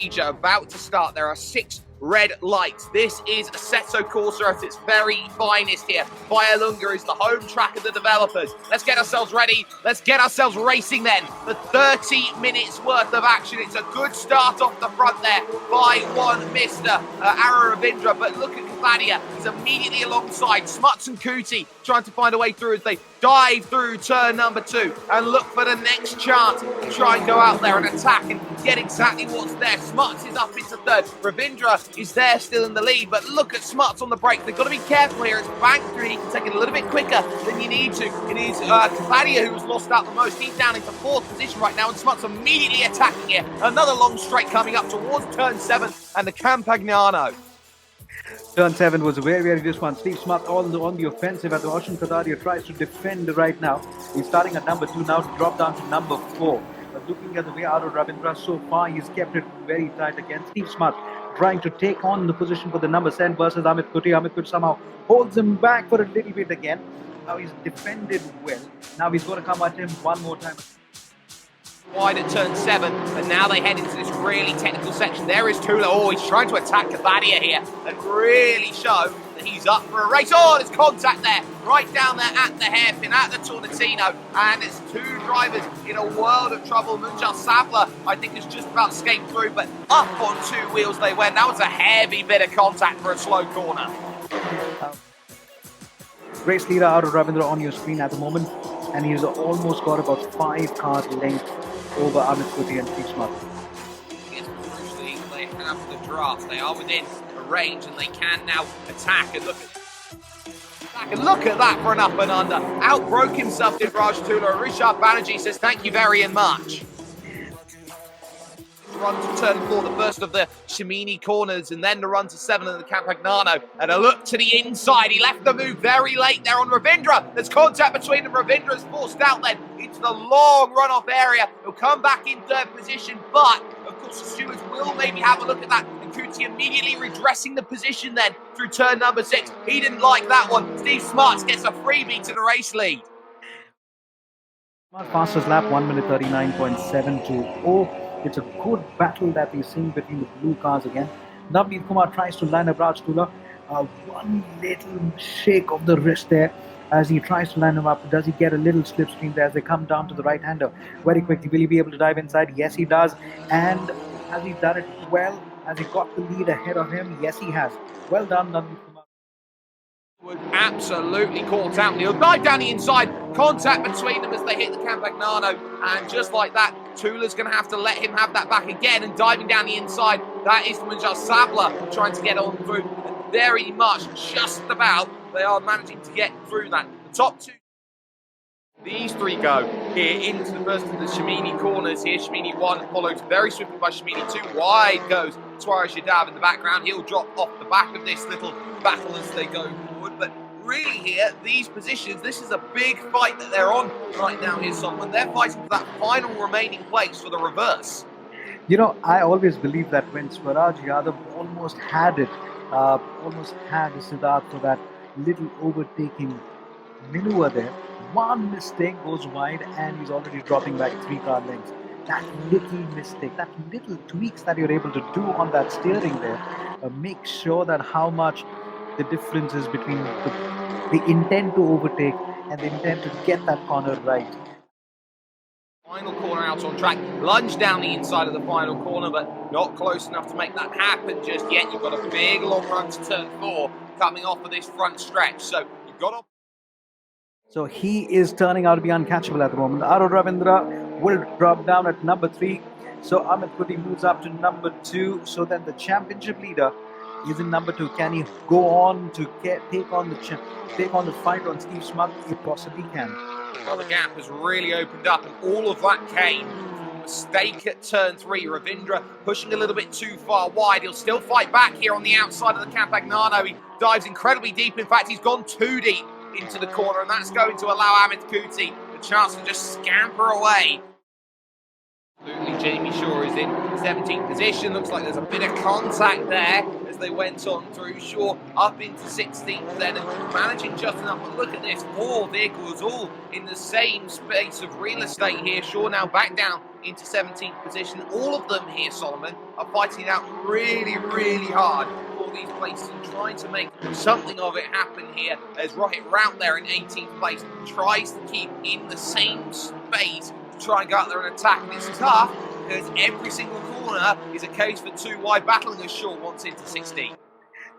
About to start. There are 6 red lights. This is Assetto Corsa at its very finest here. Vallelunga is the home track of the developers. Let's get ourselves ready. Let's get ourselves racing then. For 30 minutes worth of action. It's a good start off the front there by one Mr. Ravindra. But look at Cavadia. He's immediately alongside Smuts and Kuti trying to find a way through as they dive through turn number 2 and look for the next chance to try and go out there and attack and get exactly what's there. Smuts is up into 3rd. Ravindra is there still in the lead, but look at Smuts on the break. They've got to be careful here. It's banked through. He can take it a little bit quicker than you need to. It is Cavadia who's lost out the most. He's down into 4th position right now, and Smuts immediately attacking here. Another long straight coming up towards turn 7 and the Campagnano. Turn 7 was a very, very good one. Steve Smart on the offensive as Oshin Kadaria tries to defend right now. He's starting at number 2 now to drop down to number 4. But looking at the way Ravindra so far, he's kept it very tight against Steve Smart, trying to take on the position for the number 10 versus Amit Kuti. Amit Kuti somehow holds him back for a little bit again. Now he's defended well. Now he's going to come at him one more time. Wide at turn 7, and now they head into this really technical section. There is Tula. Oh, he's trying to attack Cavadia here and really show that he's up for a race. Oh, there's contact there, right down there at the hairpin, at the Tornatino, and it's 2 drivers in a world of trouble. Munjal Sabla, I think, has just about escaped through, but up on 2 wheels they went. That was a heavy bit of contact for a slow corner. Race leader Ravindra on your screen at the moment, and he's almost got about 5 cars length over Amit Kuti and Steve Smart. It's crucially they have the draft. They are within a range and they can now attack. And look at that for an up and under. Outbroke himself, did Raj Tula. Rishad Banerjee says thank you very much. Run to turn 4, the first of the Shimini corners, and then the run to 7 of the Campagnano, and a look to the inside. He left the move very late there on Ravindra. There's contact between them. Ravindra's forced out then into the long runoff area. He'll come back in 3rd position, but of course the stewards will maybe have a look at that, and Kuti immediately redressing the position then through turn number 6. He didn't like that one. Steve Smarts gets a freebie to the race lead. Fastest lap 1 minute 39.720. It's a good battle that we're seeing between the blue cars again. Navneet Kumar tries to line up Raj Tula. One little shake of the wrist there as he tries to line him up. Does he get a little slipstream there as they come down to the right-hander very quickly? Will he be able to dive inside? Yes, he does. And has he done it well? Has he got the lead ahead of him? Yes, he has. Well done, Navneet Kumar. Absolutely caught out. He'll dive down the inside. Contact between them as they hit the Campagnano, and just like that, Tula's going to have to let him have that back again, and diving down the inside, that is Munjal Sabla trying to get on through. Very much, just about, they are managing to get through that. The top 2. These 3 go here into the first of the Shimini corners here. Shimini 1 followed very swiftly by Shimini 2. Wide goes Tawara Shadav in the background. He'll drop off the back of this little battle as they go forward. But really here, these positions, this is a big fight that they're on right now here, Solomon. They're fighting for that final remaining place for the reverse. You know, I always believe that when Swaraj Yadav almost had Siddharth for that little overtaking maneuver there, one mistake goes wide and he's already dropping back 3 car lengths. That little mistake, that little tweaks that you're able to do on that steering there, make sure that how much the difference is between the intent to overtake and the intent to get that corner right. Final corner out on track, lunge down the inside of the final corner, but not close enough to make that happen just yet. You've got a big long run to turn 4 coming off of this front stretch, so you've got to... So he is turning out to be uncatchable at the moment. Ravindra will drop down at number 3. So Amit Kuti moves up to number 2. So then the championship leader is in number 2. Can he go on to take on the fight on Steve Smart? He possibly can. Well, the gap has really opened up, and all of that came from a mistake at turn 3. Ravindra pushing a little bit too far wide. He'll still fight back here on the outside of the Campagnano. He dives incredibly deep. In fact, he's gone too deep into the corner, and that's going to allow Amit Kuti the chance to just scamper away. Absolutely, Jamie Shaw is in 17th position. Looks like there's a bit of contact there as they went on through. Shaw up into 16th then, and managing just enough. But look at this, 4 vehicles all in the same space of real estate here. Shaw now back down into 17th position. All of them here, Solomon, are fighting out really, really hard for these places and trying to make something of it happen here as Rohit Rout there in 18th place tries to keep in the same space to try and go out there and attack. And it's tough because every single corner is a case for two wide battling as Shaw wants into 16.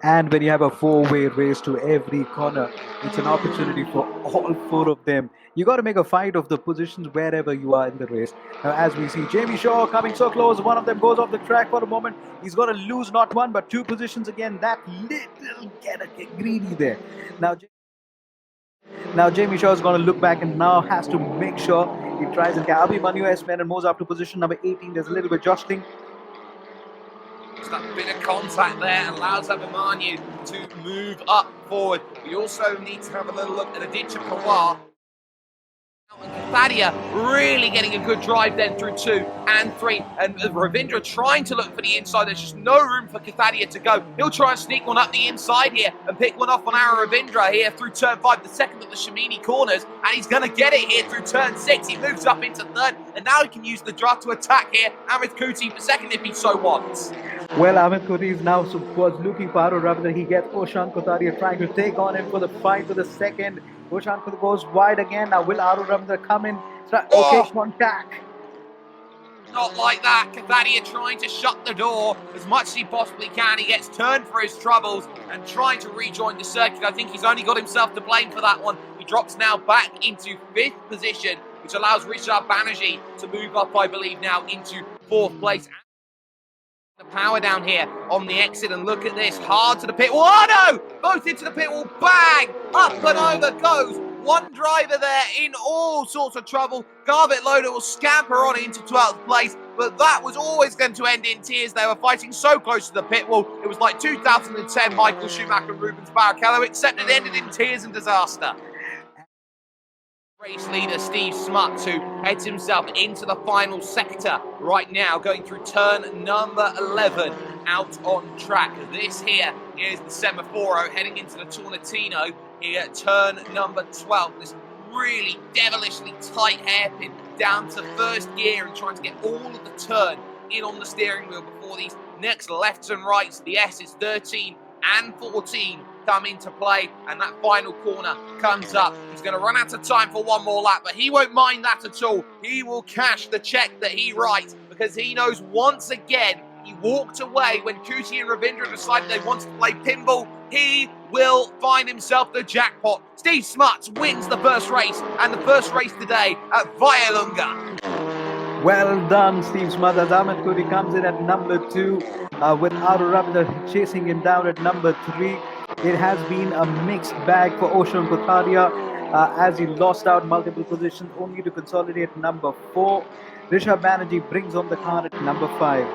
And when you have a four-way race to every corner, it's an opportunity for all four of them. You got to make a fight of the positions wherever you are in the race. Now, as we see Jamie Shaw coming so close, one of them goes off the track for a moment. He's going to lose not one but two positions again. That little get greedy there. Now Jamie Shaw is going to look back and now has to make sure he tries and Abhimanyu S-Men and moves up to position number 18. There's a little bit jostling. Just that bit of contact there allows Abhimanyu to move up forward. We also need to have a little look at Aditya Pawar. And Kathadia really getting a good drive then through 2 and 3. And Ravindra trying to look for the inside. There's just no room for Kathadia to go. He'll try and sneak one up the inside here and pick one off on our Ravindra here through turn 5, the second of the Shamini corners. And he's going to get it here through turn 6. He moves up into 3rd. And now he can use the draft to attack here. Amit Kuti for 2nd if he so wants. Well, Amit Kuti is now was looking for Aru Ravindra. He gets Oshan Kotaria trying to take on him for the fight for the 2nd. Oshan Kotaria goes wide again. Now will Aru Ravindra come in? Okay, contact. Not like that. Kathadia trying to shut the door as much as he possibly can. He gets turned for his troubles and trying to rejoin the circuit. I think he's only got himself to blame for that one. He drops now back into 5th position, which allows Rishab Banerjee to move up, I believe, now into 4th place. The power down here on the exit, and look at this, hard to the pit wall. Oh no! Both into the pit wall, bang! Up and over goes. One driver there in all sorts of trouble. Garvit Loader will scamper on into 12th place, but that was always going to end in tears. They were fighting so close to the pit wall. It was like 2010 Michael Schumacher and Rubens Barrichello, except it ended in tears and disaster. Race leader Steve Smuts, who heads himself into the final sector right now, going through turn number 11 out on track. This here is the Semaforo heading into the Tornatino here at turn number 12. This really devilishly tight hairpin down to 1st gear and trying to get all of the turn in on the steering wheel before these next lefts and rights, the S's 13 and 14, come into play, and that final corner comes up. He's going to run out of time for one more lap, but he won't mind that at all. He will cash the check that he writes because he knows once again he walked away when Kuti and Ravindra decided they wanted to play pinball. He will find himself the jackpot. Steve Smuts wins the first race, and the first race today at Vayalunga. Well done, Steve Smuts. As Amit Kuti comes in at number 2 with Aru Ravindra chasing him down at number 3. It has been a mixed bag for Oshan Kotaria as he lost out multiple positions only to consolidate number 4. Rishabh Banerjee brings on the car at number 5.